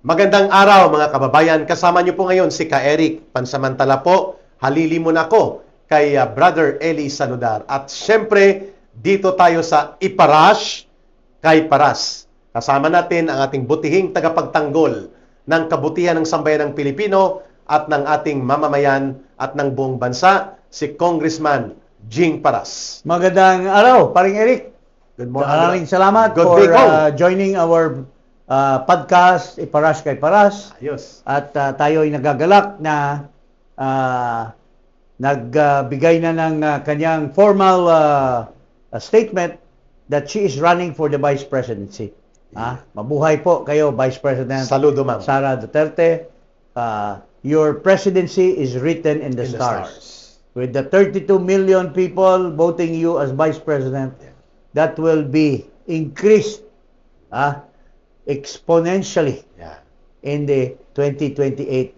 Magandang araw mga kababayan. Kasama niyo po ngayon si Ka Eric. Pansamantala po, halili muna ko kay Brother Eli Saludar. At syempre, dito tayo sa Iparash kay Paras. Kasama natin ang ating butihing tagapagtanggol ng kabutihan ng sambayan ng Pilipino at ng ating mamamayan at ng buong bansa, si Congressman Jing Paras. Magandang araw, paring Eric. Good morning. Maraming salamat Good for day, Kong. joining our podcast, Iparash kay Paras. Ayos. At tayo ay nagagalak na nagbigay na ng kanyang formal statement that she is running for the Vice Presidency. Mabuhay po kayo, Vice President Saludo, ma'am. Sara Duterte. Your presidency is written in the stars. With the 32 million people voting you as Vice President, that will be increased exponentially in the 2028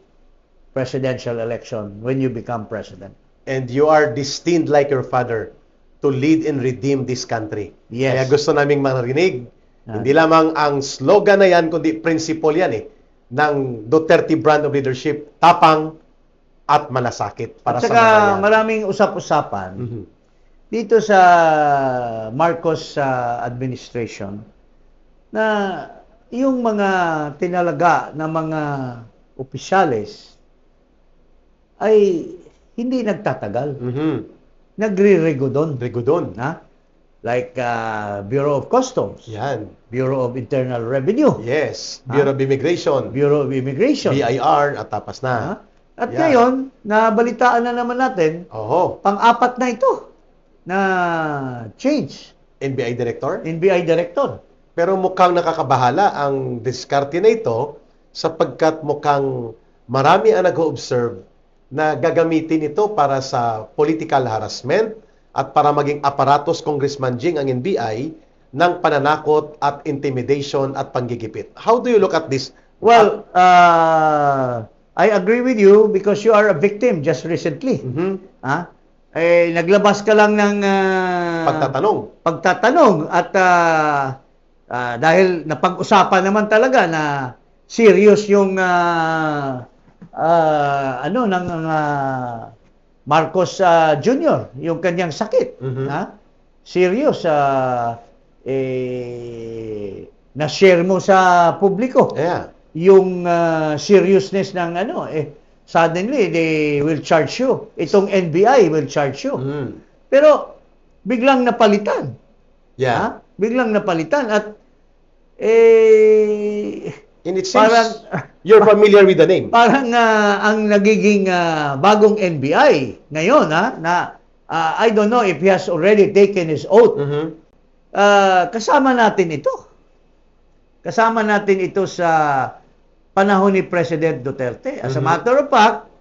presidential election when you become president. And you are destined like your father to lead and redeem this country. Yes. Kaya gusto naming marinig, hindi lamang ang slogan na yan, kundi principle yan ng Duterte brand of leadership, tapang at malasakit para At sa saka mamamayan. maraming usap-usapan dito sa Marcos administration na yung mga tinalaga na mga opisyales ay hindi nagtatagal. Nagre-rego doon. Rigudon. Like Bureau of Customs, Yan. Bureau of Internal Revenue, Yes. Bureau of Immigration. Bureau of Immigration. BIR at tapas na. At ngayon, nabalitaan na naman natin, Oho. pang-apat na ito na change, NBI Director. NBI Director. Pero mukhang nakakabahala ang diskarte na ito sapagkat mukhang marami ang nag-observe na gagamitin ito para sa political harassment at para maging aparatos Congressman Jing ang NBI ng pananakot at intimidation at panggigipit. How do you look at this? Well, I agree with you because you are a victim just recently. Naglabas ka lang ng pagtatanong at dahil napag-usapan naman talaga na serious yung Marcos Jr., yung kanyang sakit. Serious. Na-share mo sa publiko. Yeah. Yung seriousness ng suddenly they will charge you. Itong NBI will charge you. Pero biglang napalitan. Yeah. Biglang napalitan at And it seems parang you're familiar with the name. Parang ang nagiging bagong NBI ngayon na I don't know if he has already taken his oath. Kasama natin ito. Kasama natin ito sa panahon ni President Duterte. As a matter of fact,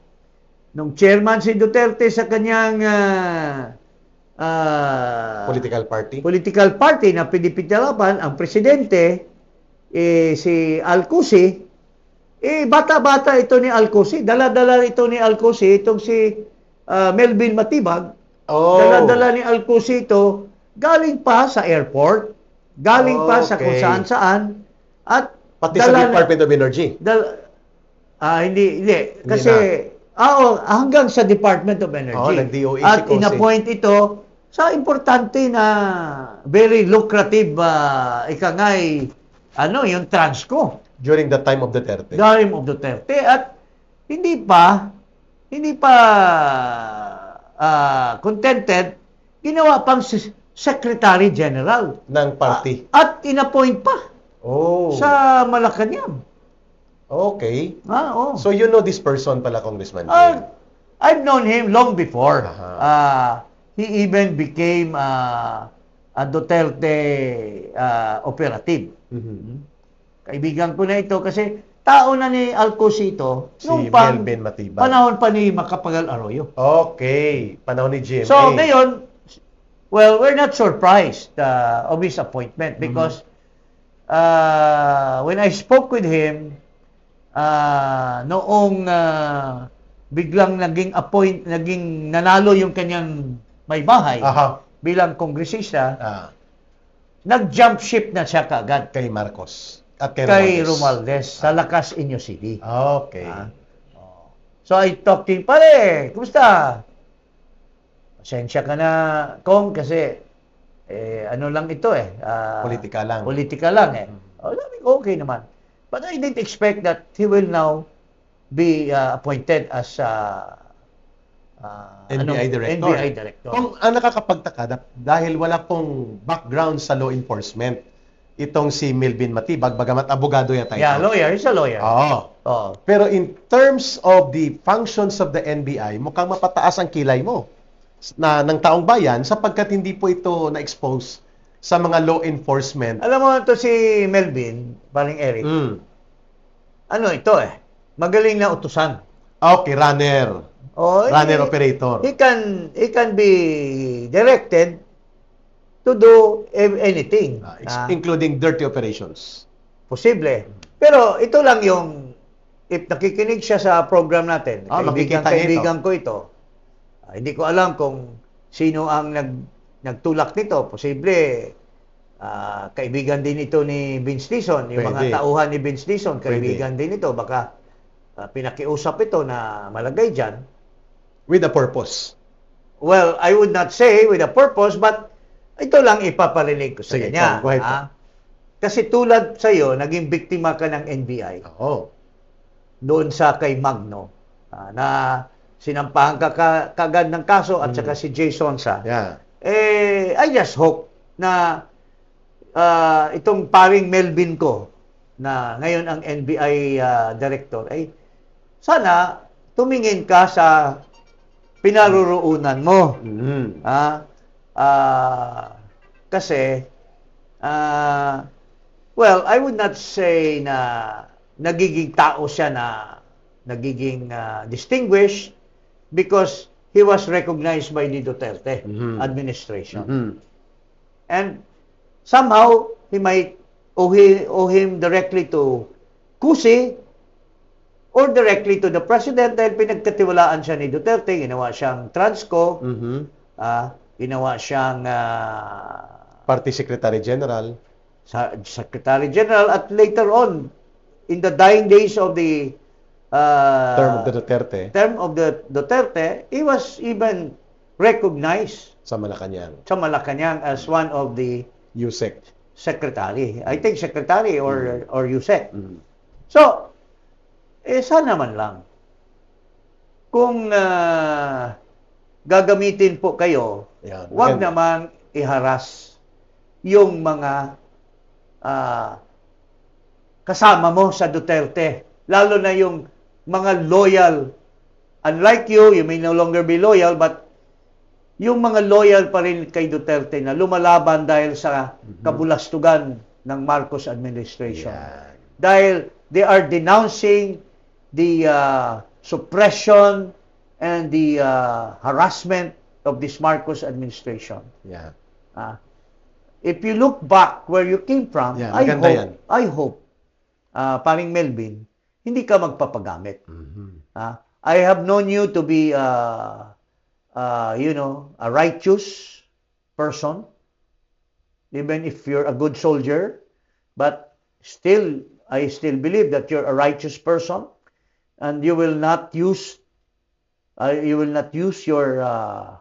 nung chairman si Duterte sa kanyang political party na pinipitalapan, ang presidente, si Alcusi, bata-bata ito ni Alcusi. Dala-dala ito ni Alcusi, itong si Melvin Matibag. Dala-dala ni Alcusi ito, galing pa sa airport, galing pa sa kung saan-saan, at pati sa Department of Energy. Hindi. Kasi, hanggang sa Department of Energy. Nag-DOE At si in-appoint ito sa importante na very lucrative, yung Transco. During the time of Duterte. Time of Duterte. At hindi pa contented, ginawa pang Secretary General ng party. at in-appoint pa sa Malacanang. Okay. Oo. So you know this person pala, Congressman. I've known him long before. He even became a Duterte operative. Kaibigan ko na ito kasi tao na ni Alcusi ito Si Melvin Matibag. panahon pa ni Macapagal Arroyo. Okay. Panahon ni GMA. So ngayon, well, we're not surprised of his appointment because when I spoke with him, noong biglang naging nanalo yung kanyang may bahay bilang kongresista, nag-jump ship na siya kaagad Kay Marcos. At kay Romualdez sa Lakas Inyo City. Okay. So I talked to him, pare, kumusta? Pasensya ka na, Kong, kasi ano lang ito Politika lang. Politika lang sabi ko, okay naman. But I didn't expect that he will now be appointed as NBI director. NBI director. Kung nakakapagtaka, dahil wala pong background sa law enforcement, itong si Melvin Matibag, bagamat abogado yata ito. Yeah, lawyer. He's a lawyer. Oo. Pero in terms of the functions of the NBI, mukhang mapataas ang kilay mo ng taong bayan sapagkat hindi po ito na-expose sa mga law enforcement. Alam mo ito si Melvin, paring Eric, ano ito magaling na utusan. Okay, runner. Runner operator. He can be directed to do anything. Including dirty operations. Posible. Pero ito lang yung, if nakikinig siya sa program natin, kaibigan ko ito, hindi ko alam kung sino ang nagtulak nito. Posible, kaibigan din ito ni Vince Dizon. Yung mga tauhan ni Vince Dizon, kaibigan din ito. Baka pinakiusap ito na malagay dyan. With a purpose. Well, I would not say with a purpose, but ito lang ipaparinig ko sa kanya. Kasi tulad sa iyo, naging biktima ka ng NBI. Doon sa kay Magno, na sinampahan ka kagad ng kaso at saka si Jason sa. I just hope na itong paring Melvin ko na ngayon ang NBI director ay sana tumingin ka sa pinaroroonan mo. Kasi well, I would not say na nagiging tao siya na nagiging distinguished because he was recognized by the Duterte administration. And somehow he might owe him directly to Cusi or directly to the president dahil pinagkatiwalaan siya ni Duterte, ginawa siyang Transco, ginawa siyang Party Secretary General, Secretary General, at later on, in the dying days of the term of the Duterte, he was even recognized sa Malacanang as one of the USEC secretary. I think secretary or USEC. So, sana man lang kung gagamitin po kayo, wag namang iharas yung mga kasama mo sa Duterte, lalo na yung mga loyal. Unlike you may no longer be loyal, but yung mga loyal pa rin kay Duterte na lumalaban dahil sa kabulastugan ng Marcos administration. Dahil they are denouncing the suppression and the harassment of this Marcos administration. If you look back where you came from, I hope, paring Melvin, hindi ka magpapagamit. I have known you to be, a righteous person, even if you're a good soldier, but I still believe that you're a righteous person, and you will not use your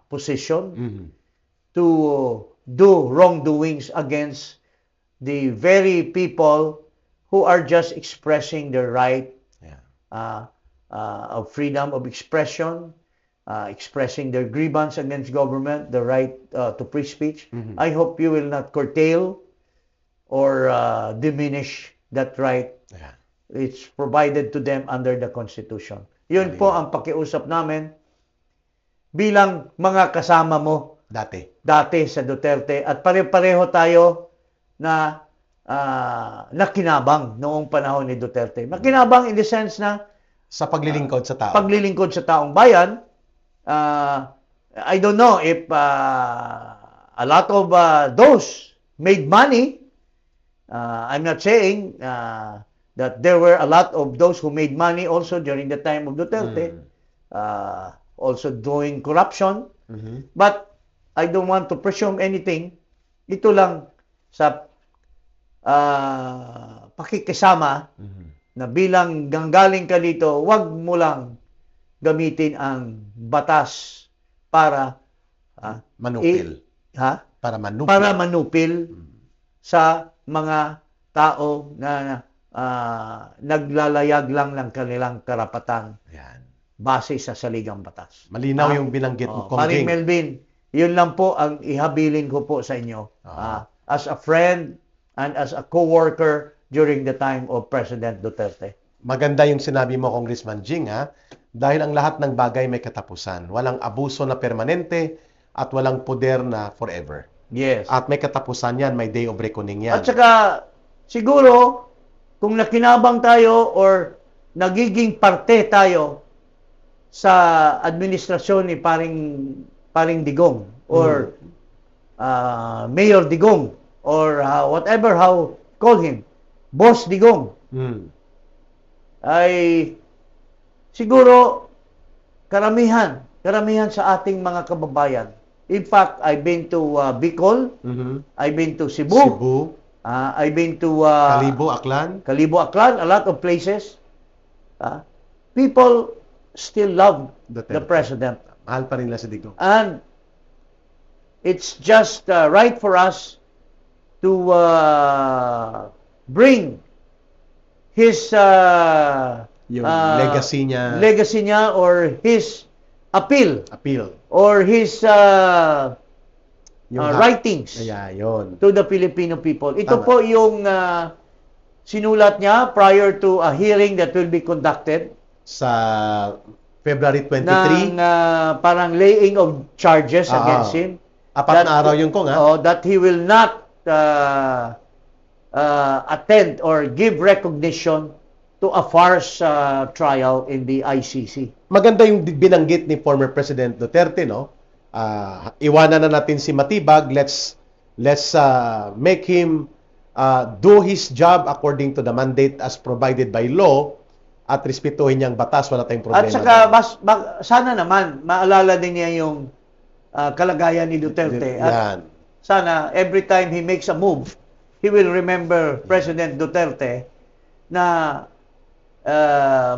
position to do wrongdoings against the very people who are just expressing their right of freedom of expression, expressing their grievance against government, the right to free speech. I hope you will not curtail or diminish that right. It's provided to them under the Constitution. Yun po ang pakiusap namin bilang mga kasama mo dati sa Duterte, at pare-pareho tayo na nakinabang noong panahon ni Duterte. Nakinabang in the sense na sa paglilingkod sa tao. Paglilingkod sa taong bayan. I don't know if a lot of those made money. I'm not saying that there were a lot of those who made money also during the time of Duterte, also doing corruption. But I don't want to presume anything. Ito lang sa pakikisama Mhm. na bilang ganggaling ka dito, wag mo lang gamitin ang batas para Manupil. ha? Para manupil. Para manupil Mhm. sa mga tao na naglalayag lang ng kanilang karapatan Yan. base sa saligang batas. Malinaw yung binanggit mo, Kong Paring Jing. Melvin, yun lang po ang ihabilin ko po sa inyo. As a friend and as a co-worker during the time of President Duterte. Maganda yung sinabi mo, Congressman Jing, ha? Dahil ang lahat ng bagay may katapusan. Walang abuso na permanente at walang poder na forever. Yes. At may katapusan yan, may day of reckoning yan. At saka, siguro, kung nakinabang tayo or nagiging parte tayo sa administrasyon ni paring Digong or Mayor Digong or whatever how call him, Boss Digong, Hmm. ay siguro karamihan sa ating mga kababayan. In fact, I've been to Bicol, Mhm. I've been to Cebu, Cebu, I've been to Kalibo, Aklan. Kalibo, Aklan, a lot of places. People still love the Duterte. president. Mahal pa rin nila si Digong. And it's just right for us to bring his Yung legacy niya. or his appeal Appeal. or his Yung writings Kaya, yun. to the Filipino people. Ito Tama. po yung sinulat niya prior to a hearing that will be conducted Sa February 23, ng parang laying of charges against him. 4 na araw yun, Kong, ha? That he will not attend or give recognition to a farce trial in the ICC. Maganda yung binanggit ni former President Duterte, no? Iwanan na natin si Matibag. Let's make him do his job according to the mandate as provided by law at respetuhin niyang batas. Wala tayong problema. At saka sana naman maalala din niya yung kalagayan ni Duterte. At Yan. sana every time he makes a move, he will remember President Duterte na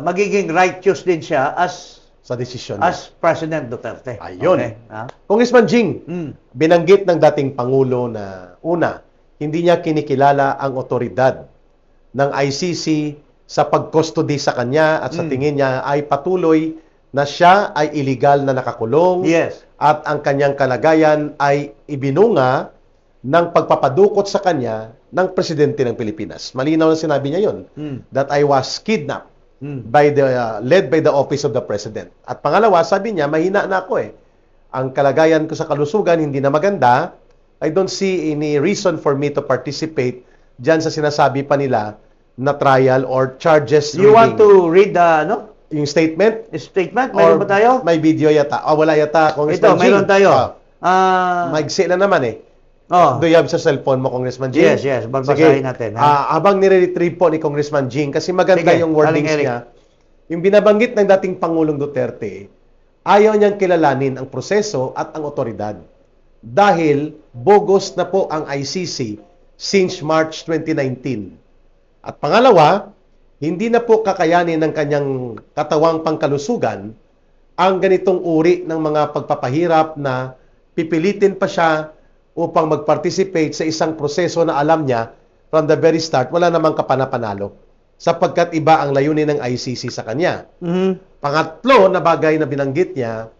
magiging righteous din siya as Sa desisyon niya. President Duterte. Ayun. Okay? Congressman Jing, Mm. binanggit ng dating Pangulo na una, hindi niya kinikilala ang otoridad ng ICC sa pagkustody sa kanya at sa tingin niya ay patuloy na siya ay illegal na nakakulong Yes. at ang kanyang kalagayan ay ibinunga ng pagpapadukot sa kanya ng presidente ng Pilipinas. Malinaw na sinabi niya yon that I was kidnapped by led by the office of the president. At pangalawa, sabi niya, mahina na ako eh. Ang kalagayan ko sa kalusugan hindi na maganda. I don't see any reason for me to participate diyan sa sinasabi pa nila na trial or charges You want reading. to read the Yung statement? statement? Mayroon ba tayo? May video yata. Wala yata. Ito, mayroon tayo. Maigsi na naman eh. Oh. Do you have sa cellphone mo, Congressman Jing? Yes. Babasahin natin. Habang nire-retrieve po ni Congressman Jing, kasi maganda Sige, yung wordings Aling Eric. niya, yung binabanggit ng dating Pangulong Duterte, ayaw niyang kilalanin ang proseso at ang otoridad. Dahil bogus na po ang ICC since March 2019. At pangalawa, hindi na po kakayanin ng kanyang katawang pangkalusugan ang ganitong uri ng mga pagpapahirap na pipilitin pa siya upang mag-participate sa isang proseso na alam niya from the very start, wala namang kapanapanalo. Sapagkat iba ang layunin ng ICC sa kanya. Pangatlo na bagay na binanggit niya,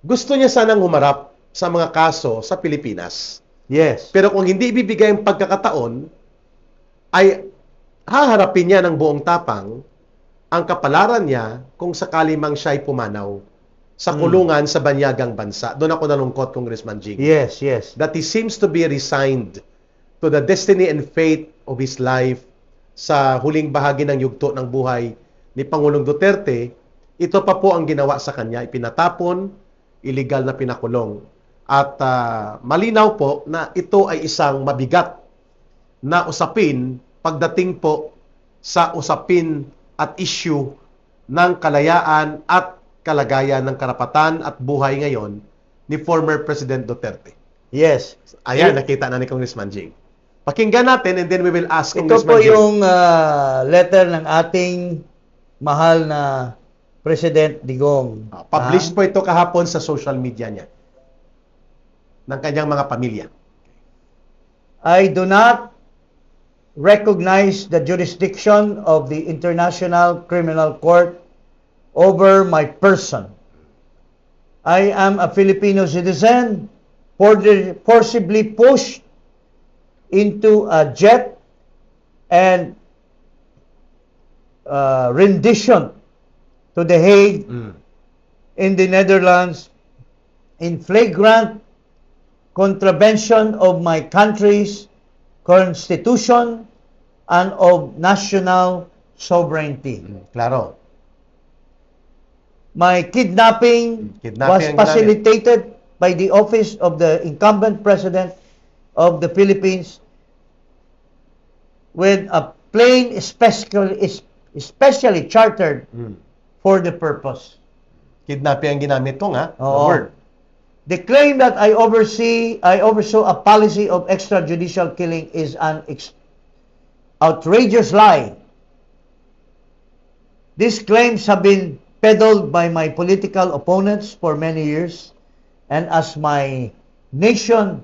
gusto niya sanang humarap sa mga kaso sa Pilipinas. Yes. Pero kung hindi ibibigay ang pagkakataon, ay haharapin niya ng buong tapang ang kapalaran niya kung sakali mang siya'y pumanaw sa kulungan sa banyagang bansa. Doon ako nalungkot, Congressman Jing. Yes. That he seems to be resigned to the destiny and fate of his life sa huling bahagi ng yugto ng buhay ni Pangulong Duterte. Ito pa po ang ginawa sa kanya, ipinatapon, illegal na pinakulong. At malinaw po na ito ay isang mabigat na usapin pagdating po sa usapin at issue ng kalayaan at kalagayan ng karapatan at buhay ngayon ni former President Duterte. Yes. Ayan, nakita na ni Congressman Jing. Pakinggan natin and then we will ask Ito po Congressman Jing. yung letter ng ating mahal na President Digong. Published po ito kahapon sa social media niya ng kanyang mga pamilya. I do not recognize the jurisdiction of the International Criminal Court over my person. I am a Filipino citizen, forcibly pushed into a jet and rendition to The Hague in the Netherlands in flagrant contravention of my country's constitution and of national sovereignty. Klaro. My kidnapping was Kidnapping ang facilitated by the office of the incumbent president of the Philippines with a plane especially chartered for the purpose. Kidnapping ang ginamit ko nga. Oo. Word. The claim that I oversaw a policy of extrajudicial killing is an outrageous lie. These claims have been peddled by my political opponents for many years, and as my nation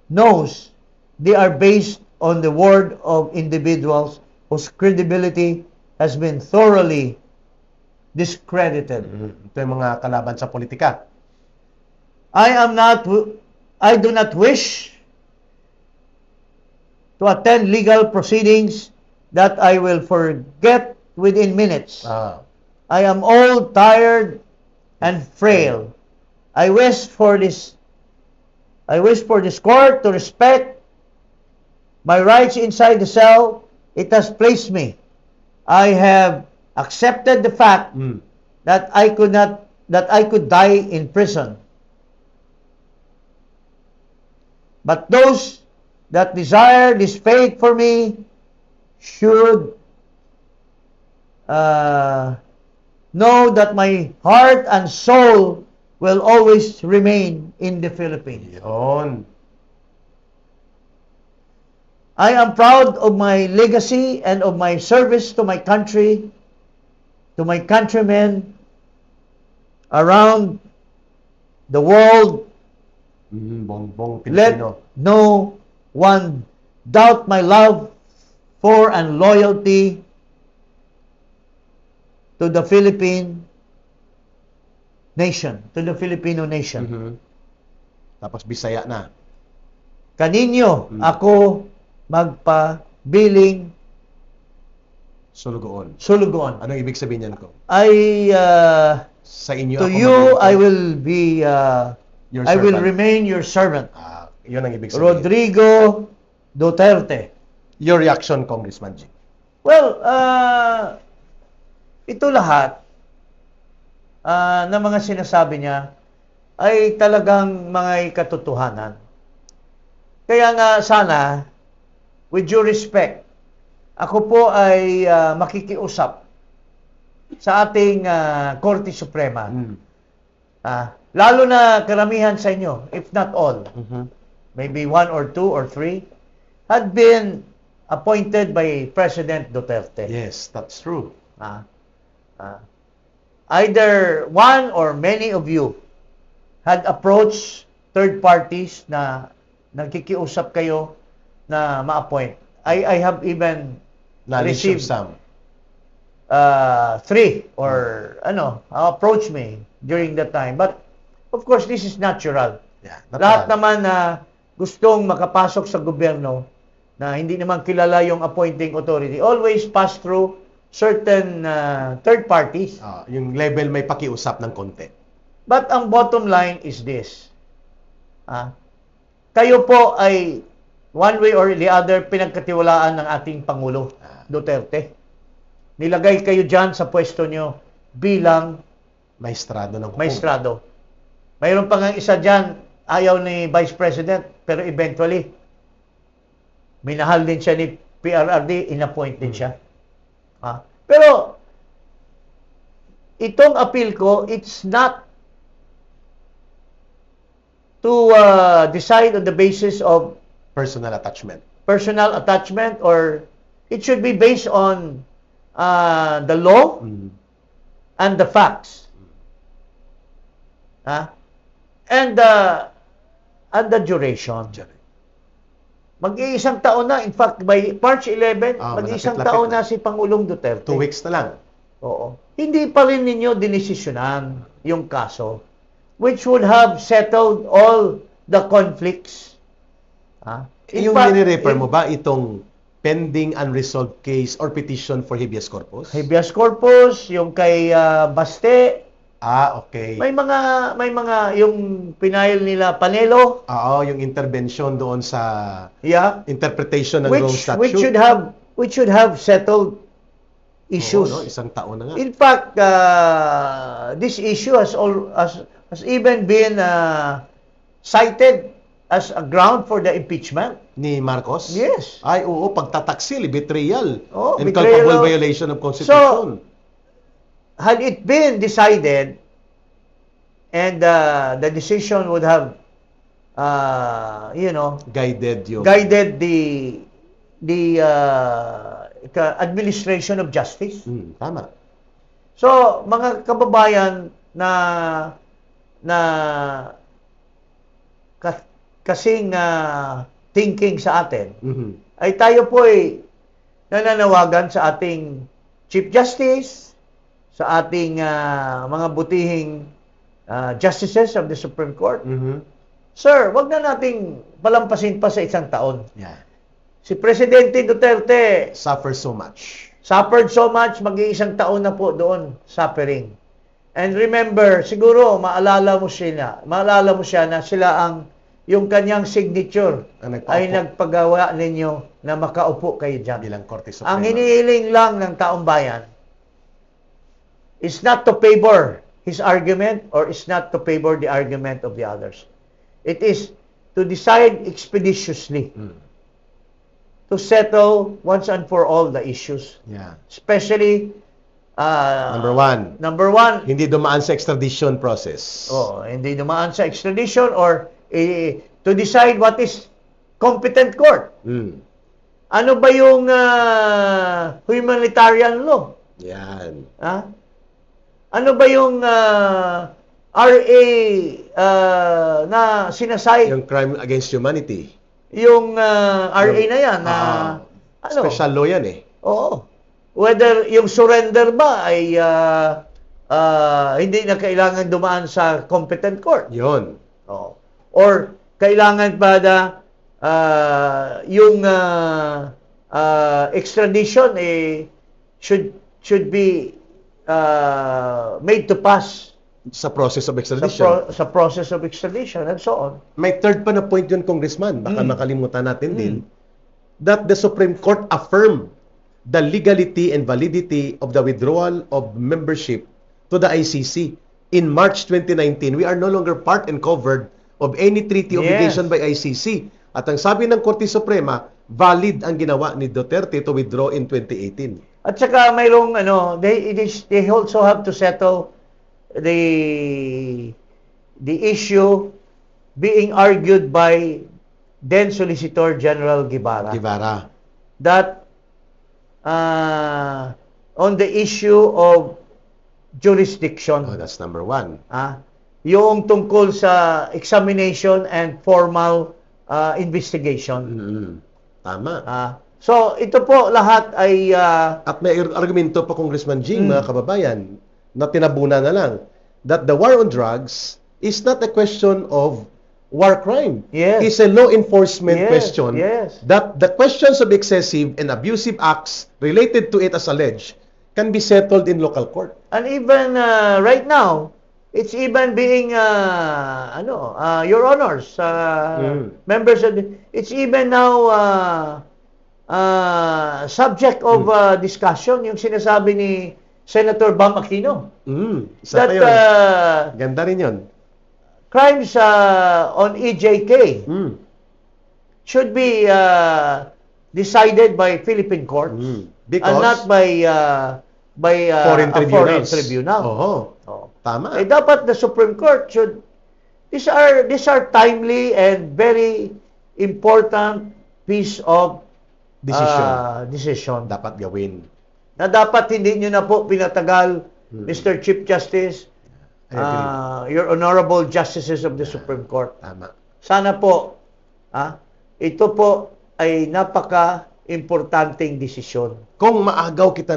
knows, they are based on the word of individuals whose credibility has been thoroughly discredited. Ito yung mga kalaban sa politika. I do not wish to attend legal proceedings that I will forget within minutes. I am old, tired, and frail. I wish for this court to respect my rights inside the cell it has placed me. I have accepted the fact that I could die in prison. But those that desire this fate for me should know that my heart and soul will always remain in the Philippines. Yun. I am proud of my legacy and of my service to my country, to my countrymen around the world. Bongbong Let Pilipino. no one doubt my love for and loyalty to the Philippine nation, to the Filipino nation. Tapos Bisaya na. Kaninyo ako magpabiling Sulugoon. sulugon. Anong ibig sabihin niyan ko? To Sa inyo ako you maglilingkod. I will be Your I will servant. remain your servant. Yun ang ibig sabihin. Rodrigo Duterte. Your reaction, Congressman Jing. Well, ito lahat na mga sinasabi niya ay talagang mga katotohanan. Kaya nga sana, with due respect, ako po ay makikiusap sa ating Korte Suprema. Lalo na karamihan sa inyo, if not all, maybe 1 or 2 or 3, had been appointed by President Duterte. Yes, that's true. Either one or many of you had approached third parties na nagkikiusap kayo na ma-appoint. I have even Knowledge of received some. 3 or approach me during that time. But of course, this is natural. Yeah, Lahat naman na gustong makapasok sa gobyerno na hindi naman kilala yung appointing authority always pass through certain third parties. Yung level may pakiusap ng konti. But ang bottom line is this. Kayo po ay one way or the other pinagkatiwalaan ng ating Pangulo Duterte. Nilagay kayo dyan sa pwesto nyo bilang Maestrado ng hukom. maestrado. Mayroon pa nga isa dyan, ayaw ni Vice President, pero eventually, minahal din siya ni PRRD, inappoint din siya. Pero, itong appeal ko, it's not to decide on the basis of Personal attachment. personal attachment, or it should be based on the law and the facts. And the duration. Mag-iisang taon na. In fact, by March 11, mag-iisang malapit-lapit taon na. na si Pangulong Duterte. 2 weeks na lang. Oo. Hindi pa rin ninyo dinesisyonan yung kaso, which would have settled all the conflicts. In Yung fact, nire-refer mo ba itong pending unresolved case or petition for habeas corpus? Habeas corpus, yung kay Baste, Okay. may mga yung pinayal nila Panelo, Oo, yung intervention doon sa interpretation ng Rome which Statute. should have settled issues. Oo, no? Isang taon na nga. In fact, this issue has even been cited as a ground for the impeachment. Ni Marcos? Yes. Ay, oo, pagtataksil, betrayal, Oh, and betrayal culpable of- violation of Constitution. Had it been decided, and the decision would have, Guided yung... guided the administration of justice. Tama. So, mga kababayan kasing thinking sa atin, ay tayo po ay nananawagan sa ating Chief Justice, sa ating mga butihing justices of the Supreme Court. Sir, wag na nating palampasin pa sa isang taon. Yeah. Si Presidente Duterte Suffer so much. suffered so much, mag-iisang taon na po doon suffering. And remember, siguro maalala mo siya na sila yung kanyang signature Ang nagpaupo. ay nagpagawa ninyo na makaupo kayo dyan. Bilang Korte Suprema. Ang hinihiling lang ng taong bayan is not to favor his argument or is not to favor the argument of the others. It is to decide expeditiously to settle once and for all the issues. Yeah. Especially Number one, Number one, hindi dumaan sa extradition process. hindi dumaan sa extradition or to decide what is competent court. Ano ba yung humanitarian law? Yan. Ano ba yung RA na sinasay? Yung crime against humanity. Yung RA na yan na Special law yan eh. Oo. Whether yung surrender ba ay hindi na kailangan dumaan sa competent court. Yon. Oo. Or kailangan ba yung extradition should be made to pass Sa process of extradition. sa process of extradition and so on. May third pa na point yun, Congressman. Baka makalimutan natin din. That the Supreme Court affirmed the legality and validity of the withdrawal of membership to the ICC. In March 2019, we are no longer part and covered of any treaty obligation by ICC. At ang sabi ng Korte Suprema, valid ang ginawa ni Duterte to withdraw in 2018. At saka mayroong they also have to settle the issue being argued by then Solicitor General Guevara. That on the issue of jurisdiction. Oh, that's number one. Yung tungkol sa examination and formal investigation. Tama. So, ito po lahat ay At may argumento pa, Congressman Jing, mga kababayan, na tinabunan na lang, that the war on drugs is not a question of war crime. Yes. It's a law enforcement question. Yes. That the questions of excessive and abusive acts related to it as alleged can be settled in local court. And even right now, it's even being Your Honors, members of it's even now subject of discussion yung sinasabi ni Senator Bam Aquino. Isa pa That yun. Ganda rin yun. crimes on EJK should be decided by Philippine courts Because and not by foreign a foreign tribunals. tribunal. Tama. Dapat the Supreme Court these are timely and very important piece of Decision. decision Dapat gawin. na dapat hindi nyo na po pinatagal, Mm. Mr. Chief Justice, I agree. your honorable justices of the Supreme Court. Tama. Sana po, ito po ay napaka-importanting desisyon. Kung maagaw kita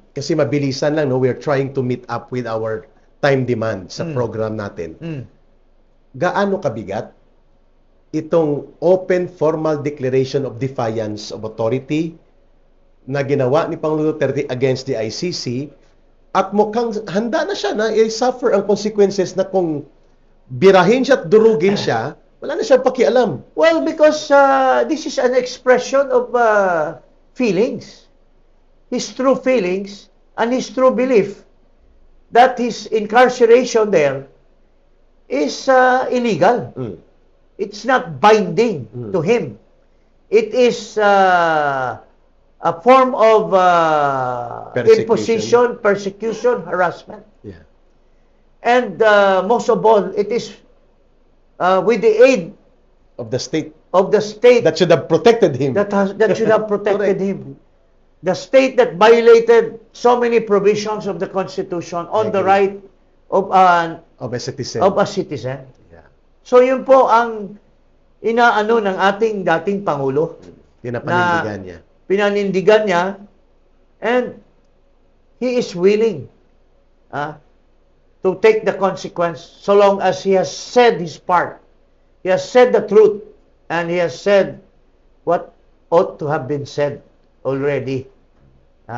kasi mabilisan lang, no, we're trying to meet up with our time demand sa program natin. Gaano kabigat itong open formal declaration of defiance of authority na ginawa ni Pangulong Duterte against the ICC, at mukhang handa na siya na i-suffer ang consequences na kung birahin siya at durugin siya, wala na siyang pakialam. Well, because this is an expression of feelings. His true feelings and his true belief that his incarceration there is illegal. Mm. It's not binding to him. It is a form of imposition, persecution, harassment. Yeah. And most of all, it is with the aid Of the state of the state that should have protected him. that should have protected Correct. him. The state that violated so many provisions of the Constitution on the agree. right of Of a citizen. a citizen. Yeah. So yun po ang inaano ng ating dating Pangulo. Pinapanindigan niya. Pinanindigan niya, and he is willing to take the consequence so long as he has said his part. He has said the truth, and he has said what ought to have been said already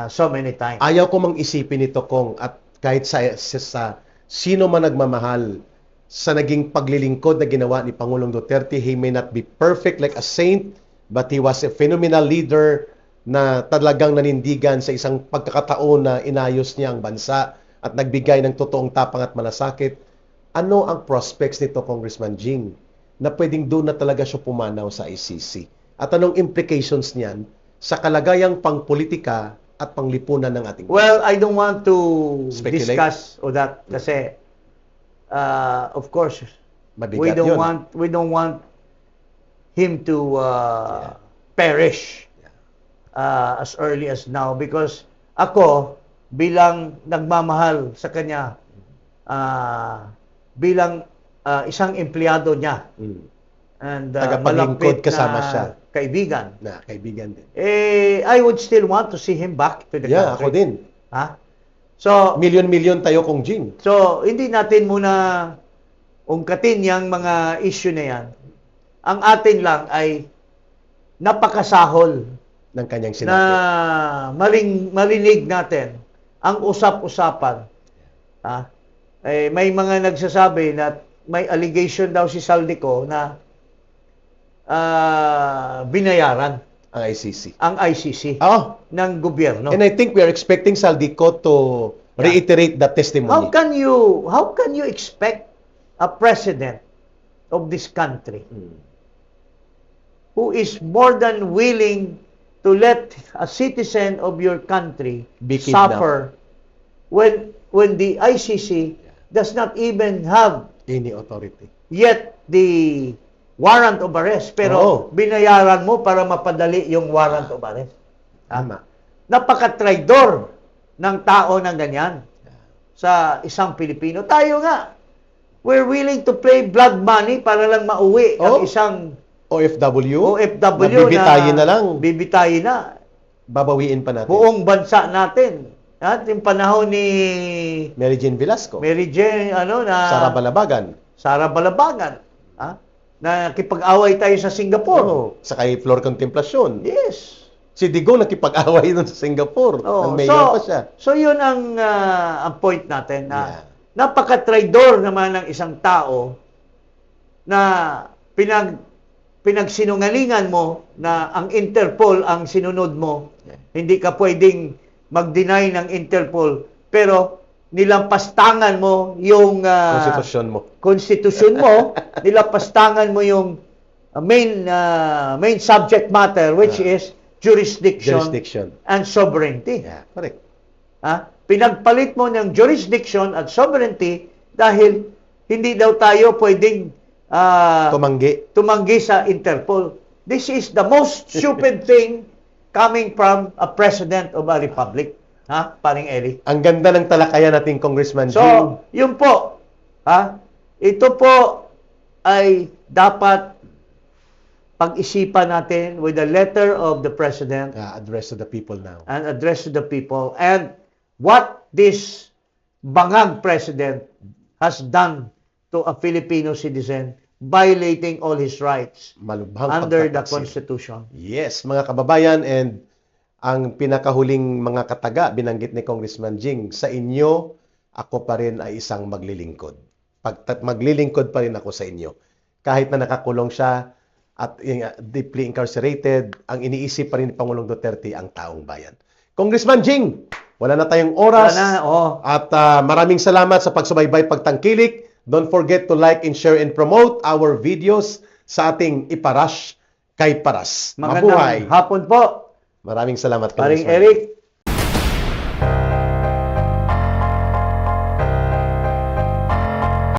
so many times. Ayaw ko mang isipin ito kung at kahit sa sino man nagmamahal sa naging paglilingkod na ginawa ni Pangulong Duterte, he may not be perfect like a saint, but he was a phenomenal leader na talagang nanindigan sa isang pagkakataon na inayos niya ang bansa at nagbigay ng totoong tapang at malasakit. Ano ang prospects nito, Congressman Jing, na pwedeng doon na talaga siya pumanaw sa ICC? At anong implications niyan sa kalagayang pangpolitika at panglipunan ng ating bansa? Well, I don't want to Speculate? discuss o that kasi of course Mabigat yun. we don't want him to perish as early as now, because ako bilang nagmamahal sa kanya, bilang isang empleyado niya, and Tagapaglingkod malapit kasama na siya. kaibigan, Na kaibigan din. I would still want to see him back to the Yeah, country. ako din. So, Milyon-milyon tayo kung Jing. So, hindi natin muna ungkatin yung mga issue na yan. Ang atin lang ay napakasahol Ng kanyang na sinabi. marinig natin ang usap-usapan. May mga nagsasabi na may allegation daw si Saldico na binayaran Ang ICC. ang ICC Oh, ng gobyerno. and I think we are expecting Saldico to reiterate that How testimony. can you expect a president of this country who is more than willing to let a citizen of your country Be kidnapped. suffer when the ICC does not even have Any authority. yet the warrant of arrest, pero Oo. binayaran mo para mapadali yung warrant of arrest. Tama. Napaka-traidor ng tao ng ganyan sa isang Pilipino. Tayo nga, we're willing to pay blood money para lang mauwi ang Oh. isang OFW, OFW bibitayin na lang. Bibitayin na. Babawiin pa natin. Buong bansa natin. At yung panahon ni Mary Jane Velasco, Mary Jane, Sara Balabagan, Sara Balabagan, na nakipag-away tayo sa Singapore. sa kay Flor Contemplacion. Yes. Si Digong nakipag-away nun sa Singapore. Oh, Ang mayor pa siya. So yun ang point natin na Yeah. napaka-traidor naman ng isang tao na pinagsinungalingan mo na ang Interpol ang sinunod mo. Yeah. Hindi ka pwedeng mag-deny ng Interpol, pero nilampastangan mo yung Konstitusyon mo. konstitusyon mo, nilampastangan mo yung main subject matter, which is jurisdiction and sovereignty. Yeah, correct. Pinagpalit mo ng jurisdiction at sovereignty dahil hindi daw tayo pwedeng Tumanggi. tumanggi sa Interpol. This is the most stupid thing coming from a president of a republic. Ha, paring Eric? Ang ganda ng talakayan natin, Congressman Jing. So, yun po. Ha? Ito po ay dapat pag-isipan natin with the letter of the president Address to the people now. and address to the people. And what this bangag president has done to a Filipino citizen, violating all his rights Malubhang under the pagtataksil. Constitution. Yes, mga kababayan, and ang pinakahuling mga kataga, binanggit ni Congressman Jing, sa inyo, ako pa rin ay isang maglilingkod. Maglilingkod pa rin ako sa inyo. Kahit na nakakulong siya at deeply incarcerated, ang iniisip pa rin ni Pangulong Duterte ang taong bayan. Congressman Jing, wala na tayong oras. Wala na, oh. At maraming salamat sa pagsubaybay, pagtangkilik. Don't forget to like and share and promote our videos sa ating Iparash kay Paras. Mabuhay! Magandang hapon po, Maraming salamat, paring Congressman. Eric.